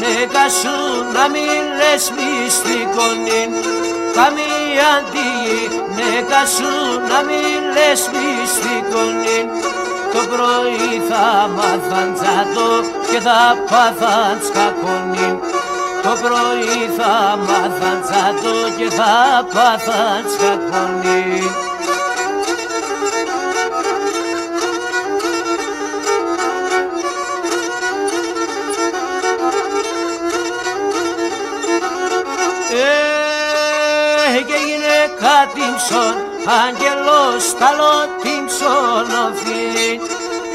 νέκα σου να μην λες μυστικονήν. Καμία αντιγυναίκα σου να μην λες μυστικονήν. Το πρωί θα μάθαν τζάτο και θα πάθαν σκακονήν. Το πρωί θα μάθαν τζάτο και θα πάθαν σκακονήν. Και γυναίκα τύμψον, άγγελος ταλό τύμψον οφείλει.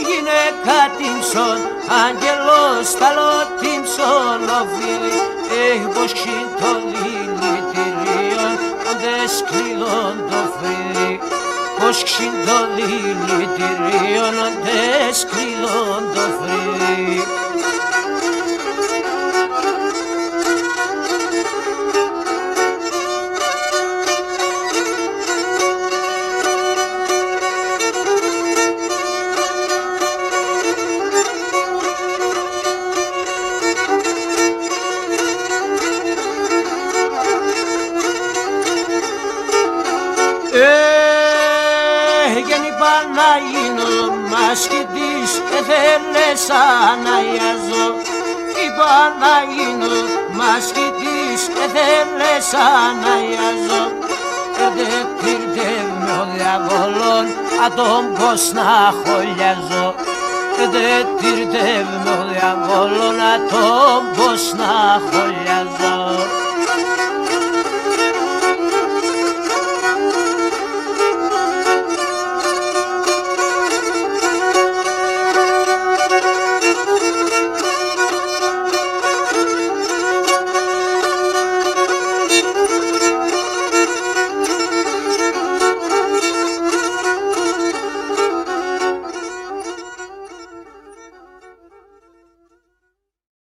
Γυναίκα τύμψον, άγγελος ταλό τύμψον οφείλει. Πως ξύν το δηλητηρίον, οντες κλείδον το φρύδι. Πως ξύν το δηλητηρίον, οντες κλείδον το φρύδι. Είπα να γίνω μασκητής, θέλες αναγιάζω. Είπα να γίνω μασκητής, θέλες αναγιάζω. Τυρτεύει ο διαβόλων, ατόμ πως να χωλιάζω. Τυρτεύει ο διαβόλων, ατόμ πως να χωλιάζω.